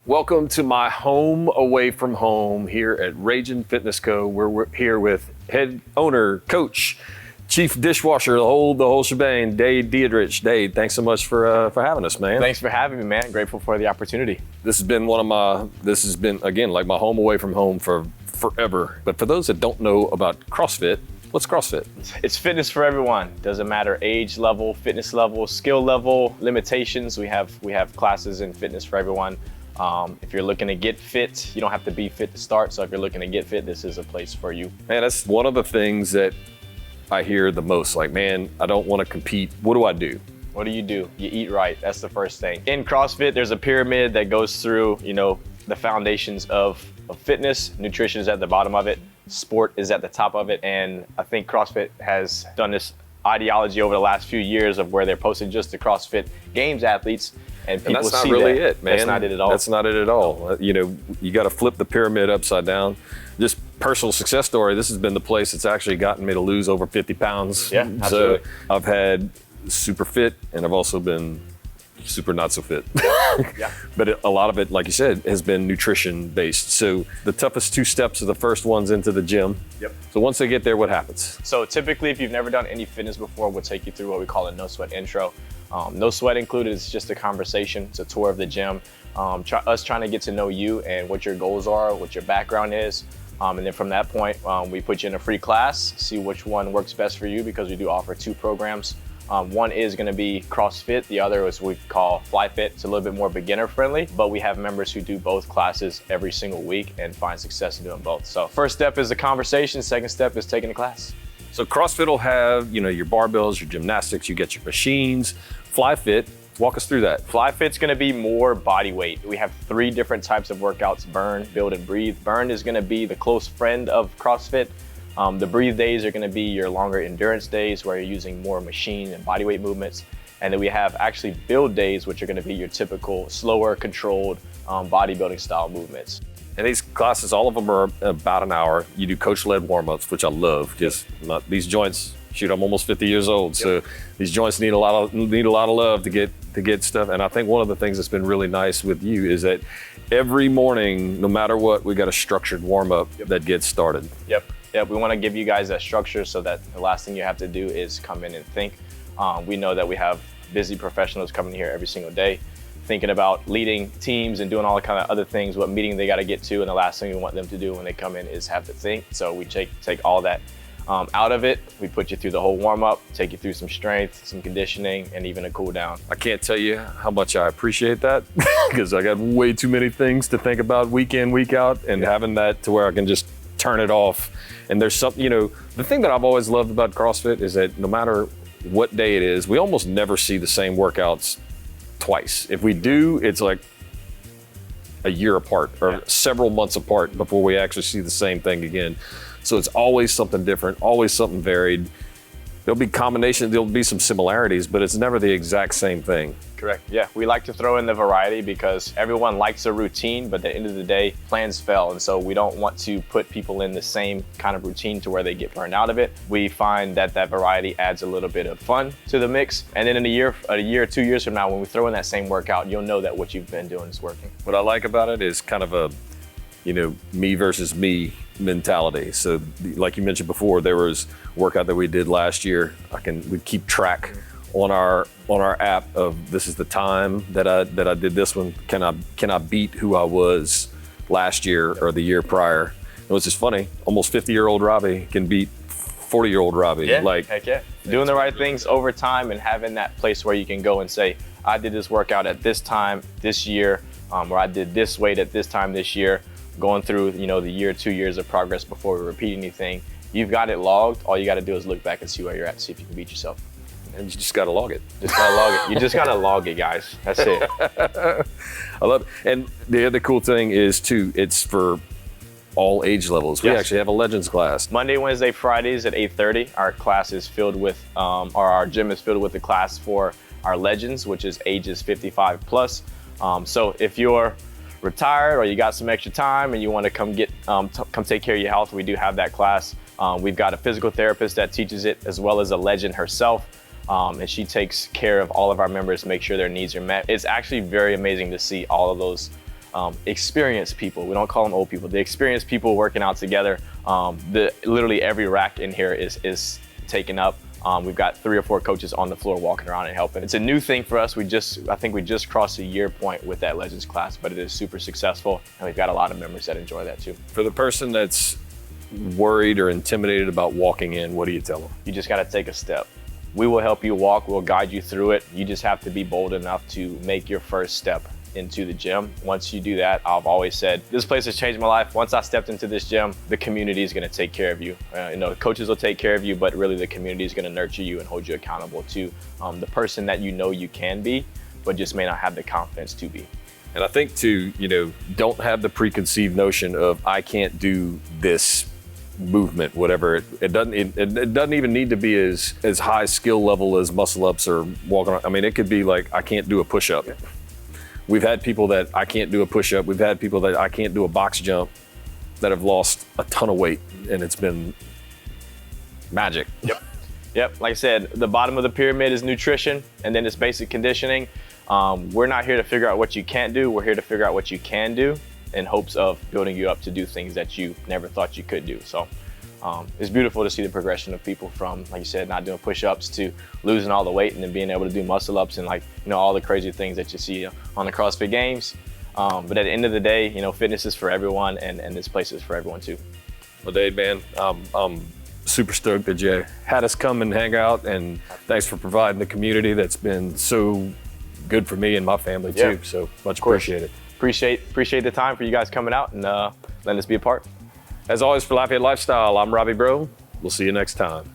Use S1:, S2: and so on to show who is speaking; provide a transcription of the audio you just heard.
S1: Welcome to my home away from home here at Ragin Fitness Co. We're here with head owner, coach, chief dishwasher, the whole shebang, Dade Dieterich. Dade, thanks so much for having us, man.
S2: Thanks for having me, man. Grateful for the opportunity.
S1: This has been again like my home away from home for forever. But for those that don't know about CrossFit, what's CrossFit?
S2: It's fitness for everyone. Doesn't matter age level, fitness level, skill level, limitations. We have classes in fitness for everyone. If you're looking to get fit, you don't have to be fit to start. So if you're looking to get fit, this is a place for you.
S1: Man, that's one of the things that I hear the most. Like, man, I don't want to compete. What do I do?
S2: What do? You eat right. That's the first thing. In CrossFit, there's a pyramid that goes through, the foundations of fitness. Nutrition is at the bottom of it. Sport is at the top of it. And I think CrossFit has done this ideology over the last few years of where they're posting just the CrossFit Games athletes. And people
S1: that's not
S2: see
S1: really
S2: that.
S1: it, man.
S2: That's not it at all.
S1: That's not it at all. You got to flip the pyramid upside down. Just personal success story. This has been the place that's actually gotten me to lose over 50 pounds.
S2: Yeah, absolutely.
S1: So I've had super fit, and I've also been super not so fit.
S2: Yeah.
S1: But a lot of it, like you said, has been nutrition based. So the toughest two steps are the first ones into the gym.
S2: Yep.
S1: So once they get there, what happens?
S2: So typically, if you've never done any fitness before, we'll take you through what we call a no sweat intro. No sweat included. It's just a conversation. It's a tour of the gym. Us trying to get to know you and what your goals are, what your background is. And then from that point, we put you in a free class, see which one works best for you, because we do offer two programs. One is going to be CrossFit. The other is what we call FlyFit. It's a little bit more beginner friendly, but we have members who do both classes every single week and find success in doing both. So first step is the conversation. Second step is taking the class.
S1: So CrossFit will have, your barbells, your gymnastics, you get your machines. FlyFit, walk us through that.
S2: FlyFit's gonna be more body weight. We have 3 different types of workouts: burn, build, and breathe. Burn is gonna be the close friend of CrossFit. The breathe days are gonna be your longer endurance days where you're using more machine and body weight movements. And then we have actually build days, which are gonna be your typical slower, controlled bodybuilding style movements.
S1: And these classes, all of them are about an hour. You do coach-led warm-ups, which I love. These joints, shoot, I'm almost 50 years old, so these joints need a lot of love to get stuff. And I think one of the things that's been really nice with you is that every morning, no matter what, we got a structured warm-up that gets started.
S2: Yep. We want to give you guys that structure so that the last thing you have to do is come in and think. We know that we have busy professionals coming here every single day, thinking about leading teams and doing all the kind of other things, what meeting they got to get to, and the last thing we want them to do when they come in is have to think. So we take all that out of it. We put you through the whole warm-up, take you through some strength, some conditioning, and even a cool down.
S1: I can't tell you how much I appreciate that because I got way too many things to think about week in, week out, and having that to where I can just turn it off. And there's something, the thing that I've always loved about CrossFit is that no matter what day it is, we almost never see the same workouts twice. If we do, it's like a year apart or several months apart before we actually see the same thing again. So it's always something different, always something varied. There'll be combinations, there'll be some similarities, but it's never the exact same thing.
S2: Correct. Yeah, we like to throw in the variety because everyone likes a routine, but at the end of the day, plans fail. And so we don't want to put people in the same kind of routine to where they get burned out of it. We find that variety adds a little bit of fun to the mix. And then in a year or 2 years from now, when we throw in that same workout, you'll know that what you've been doing is working.
S1: What I like about it is kind of a, me versus me mentality. So like you mentioned before, there was a workout that we did last year. We keep track on our app of this is the time that I did this one. Can I beat who I was last year or the year prior? It was just funny. Almost 50-year-old Robbie can beat 40-year-old Robbie.
S2: Yeah, heck yeah. Doing the right things over time and having that place where you can go and say, I did this workout at this time this year, or I did this weight at this time this year. Going through, the year, 2 years of progress before we repeat anything. You've got it logged. All you got to do is look back and see where you're at, see if you can beat yourself.
S1: And you just got to log it.
S2: You just got to log it, guys. That's it.
S1: I love it. And the other cool thing is, too, it's for all age levels. We actually have a Legends class.
S2: Monday, Wednesday, Fridays at 8:30. Our class is filled with, our gym is filled with the class for our Legends, which is ages 55 plus. So if you're retired or you got some extra time and you want to come take care of your health, we do have that class. We've got a physical therapist that teaches it, as well as a legend herself. And she takes care of all of our members, make sure their needs are met. It's actually very amazing to see all of those experienced people. We don't call them old people. The experienced people working out together. Literally every rack in here is taken up. We've got 3 or 4 coaches on the floor walking around and helping. It's a new thing for us. I think we just crossed a year point with that Legends class, but it is super successful, and we've got a lot of members that enjoy that too.
S1: For the person that's worried or intimidated about walking in, what do you tell them?
S2: You just got to take a step. We will help you walk. We'll guide you through it. You just have to be bold enough to make your first step into the gym. Once you do that, I've always said, this place has changed my life. Once I stepped into this gym, the community is going to take care of you. The coaches will take care of you, but really the community is going to nurture you and hold you accountable to the person that you know you can be, but just may not have the confidence to be.
S1: And I think too, don't have the preconceived notion of I can't do this movement, whatever. It doesn't even need to be as high skill level as muscle ups or walking around. I mean, it could be like I can't do a push up. We've had people that I can't do a push-up. We've had people that I can't do a box jump that have lost a ton of weight, and it's been magic.
S2: Yep. Like I said, the bottom of the pyramid is nutrition, and then it's basic conditioning. We're not here to figure out what you can't do. We're here to figure out what you can do in hopes of building you up to do things that you never thought you could do. So it's beautiful to see the progression of people from, like you said, not doing push-ups to losing all the weight and then being able to do muscle-ups and all the crazy things that you see on the CrossFit Games. But at the end of the day, fitness is for everyone, and this place is for everyone too.
S1: Well, Dade, man, I'm super stoked that you had us come and hang out, and thanks for providing the community that's been so good for me and my family too. So much appreciated.
S2: Appreciate the time for you guys coming out and letting us be a part.
S1: As always, for Lafayette Lifestyle, I'm Robbie Bro. We'll see you next time.